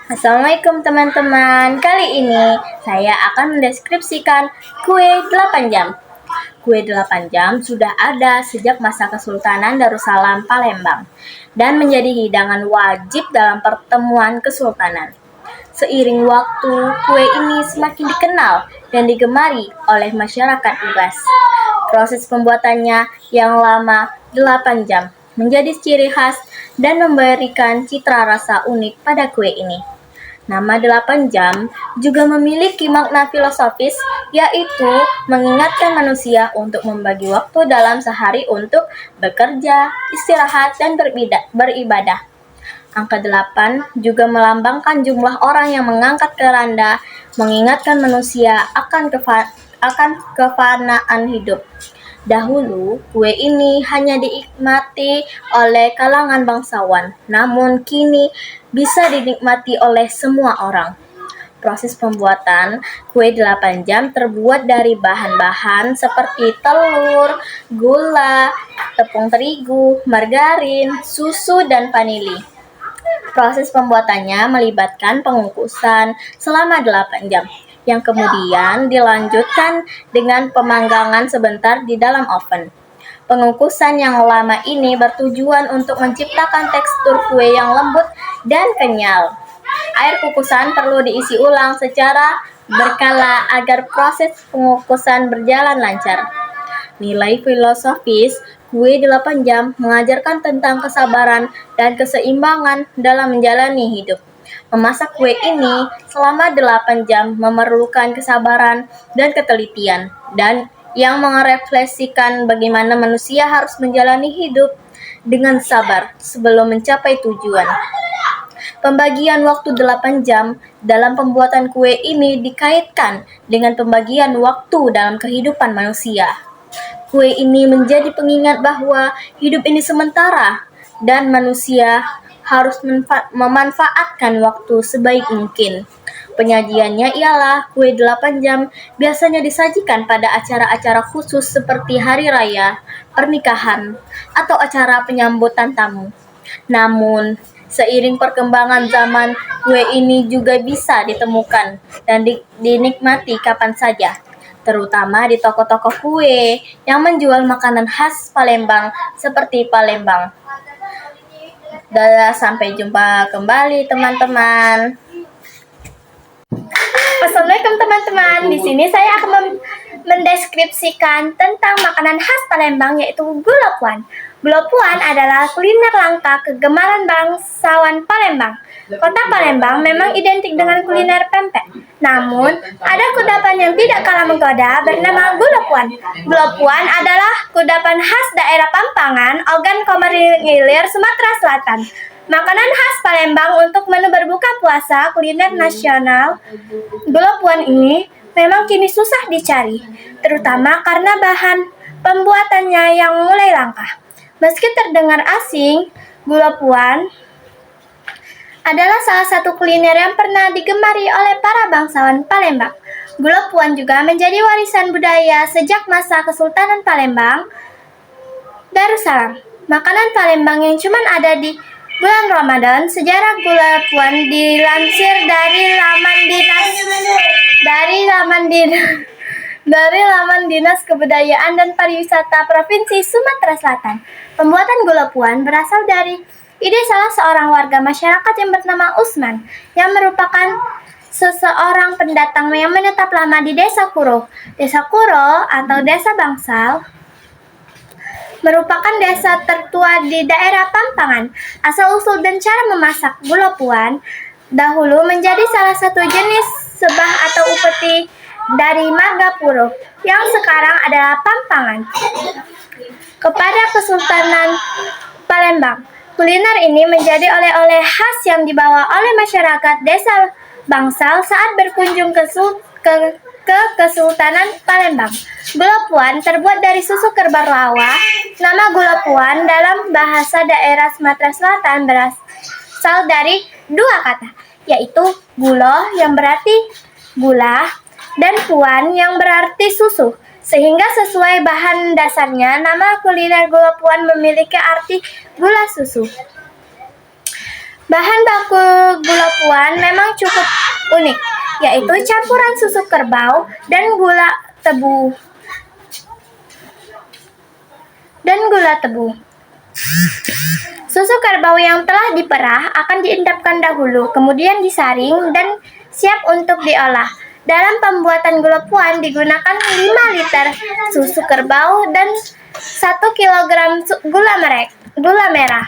Assalamualaikum teman-teman. Kali ini saya akan mendeskripsikan kue 8 jam. Kue 8 jam sudah ada sejak masa Kesultanan Darussalam Palembang dan menjadi hidangan wajib dalam pertemuan kesultanan. Seiring waktu, kue ini semakin dikenal dan digemari oleh masyarakat luas. Proses pembuatannya yang lama 8 jam menjadi ciri khas dan memberikan citra rasa unik pada kue ini. Nama 8 jam juga memiliki makna filosofis, yaitu mengingatkan manusia untuk membagi waktu dalam sehari untuk bekerja, istirahat, dan beribadah. Angka 8 juga melambangkan jumlah orang yang mengangkat keranda, mengingatkan manusia akan kefanaan hidup. Dahulu, kue ini hanya dinikmati oleh kalangan bangsawan, namun kini bisa dinikmati oleh semua orang. Proses pembuatan kue 8 jam terbuat dari bahan-bahan seperti telur, gula, tepung terigu, margarin, susu, dan vanili. Proses pembuatannya melibatkan pengukusan selama 8 jam, yang kemudian dilanjutkan dengan pemanggangan sebentar di dalam oven. Pengukusan yang lama ini bertujuan untuk menciptakan tekstur kue yang lembut dan kenyal. Air kukusan perlu diisi ulang secara berkala agar proses pengukusan berjalan lancar. Nilai filosofis kue 8 jam mengajarkan tentang kesabaran dan keseimbangan dalam menjalani hidup. Memasak kue ini selama 8 jam memerlukan kesabaran dan ketelitian, dan yang merefleksikan bagaimana manusia harus menjalani hidup dengan sabar sebelum mencapai tujuan. Pembagian waktu 8 jam dalam pembuatan kue ini dikaitkan dengan pembagian waktu dalam kehidupan manusia. Kue ini menjadi pengingat bahwa hidup ini sementara dan manusia harus memanfaatkan waktu sebaik mungkin. Penyajiannya ialah kue 8 jam biasanya disajikan pada acara-acara khusus seperti hari raya, pernikahan, atau acara penyambutan tamu. Namun, seiring perkembangan zaman, kue ini juga bisa ditemukan dan dinikmati kapan saja, terutama di toko-toko kue yang menjual makanan khas Palembang seperti Palembang. Dan sampai jumpa kembali teman-teman. Assalamualaikum teman-teman. Di sini saya akan mendeskripsikan tentang makanan khas Palembang, yaitu gula puan. Gula puan adalah kuliner langka kegemaran bangsawan Palembang. Kota Palembang memang identik dengan kuliner pempek. Namun, ada kudapan yang tidak kalah menggoda bernama gula puan. Gula puan adalah kudapan khas daerah Pampangan, Ogan Komering Ilir, Sumatera Selatan. Makanan khas Palembang untuk menu berbuka puasa kuliner nasional. Gula puan ini memang kini susah dicari, terutama karena bahan pembuatannya yang mulai langka. Meski terdengar asing, gula puan adalah salah satu kuliner yang pernah digemari oleh para bangsawan Palembang. Gula puan juga menjadi warisan budaya sejak masa Kesultanan Palembang Darussalam. Makanan Palembang yang cuma ada di bulan Ramadan. Sejarah gula puan dilansir dari laman Dinas Kebudayaan dan Pariwisata Provinsi Sumatera Selatan. Pembuatan gula puan berasal dari ide salah seorang warga masyarakat yang bernama Usman, yang merupakan seseorang pendatang yang menetap lama di Desa Kuro. Desa Kuro atau Desa Bangsal merupakan desa tertua di daerah Pampangan. Asal-usul dan cara memasak gula puan dahulu menjadi salah satu jenis sebah atau upeti dari marga Puro yang sekarang adalah Pampangan. Kepada Kesultanan Palembang, kuliner ini menjadi oleh-oleh khas yang dibawa oleh masyarakat Desa Bangsal saat berkunjung ke Kesultanan Palembang. Gula puan terbuat dari susu kerbau rawa. Nama gula puan dalam bahasa daerah Sumatera Selatan berasal dari dua kata, yaitu gulo yang berarti gula dan puan yang berarti susu. Sehingga sesuai bahan dasarnya, nama kuliner gula puan memiliki arti gula susu. Bahan baku gula puan memang unik, yaitu campuran susu kerbau dan gula tebu. Susu kerbau yang telah diperah akan diendapkan dahulu, kemudian disaring dan siap untuk diolah. Dalam pembuatan gula puan digunakan 5 liter susu kerbau dan 1 kilogram gula merah.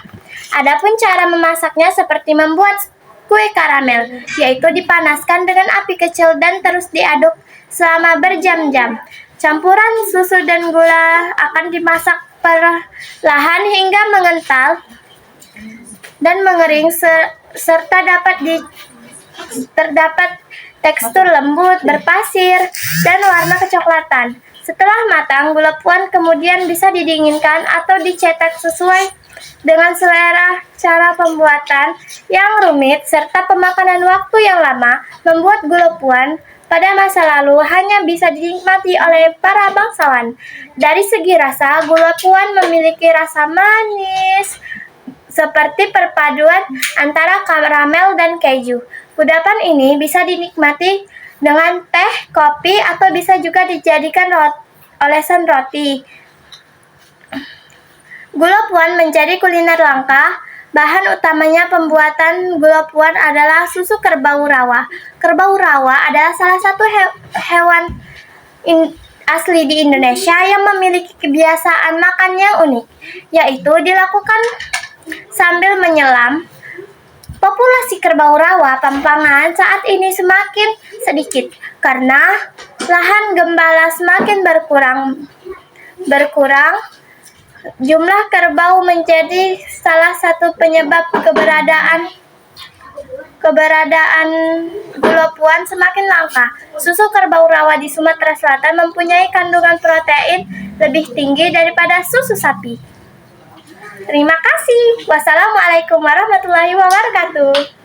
Adapun cara memasaknya seperti membuat kue karamel, yaitu dipanaskan dengan api kecil dan terus diaduk selama berjam-jam. Campuran susu dan gula akan dimasak perlahan hingga mengental dan mengering serta terdapat tekstur lembut, berpasir, dan warna kecoklatan. Setelah matang, gula puan kemudian bisa didinginkan atau dicetak sesuai dengan selera. Cara pembuatan yang rumit serta pemakanan waktu yang lama membuat gula puan pada masa lalu hanya bisa dinikmati oleh para bangsawan. Dari segi rasa, gula puan memiliki rasa manis seperti perpaduan antara karamel dan keju. Kudapan ini bisa dinikmati dengan teh, kopi, atau bisa juga dijadikan olesan roti. Gula puan menjadi kuliner langka. Bahan utamanya pembuatan gula puan adalah susu kerbau rawa. Kerbau rawa adalah salah satu hewan asli di Indonesia yang memiliki kebiasaan makan yang unik, yaitu dilakukan sambil menyelam. Populasi kerbau rawa Pampangan saat ini semakin sedikit karena lahan gembala semakin berkurang. Jumlah kerbau menjadi salah satu penyebab keberadaan gula puan semakin langka. Susu kerbau rawa di Sumatera Selatan mempunyai kandungan protein lebih tinggi daripada susu sapi. Terima kasih. Wassalamualaikum warahmatullahi wabarakatuh.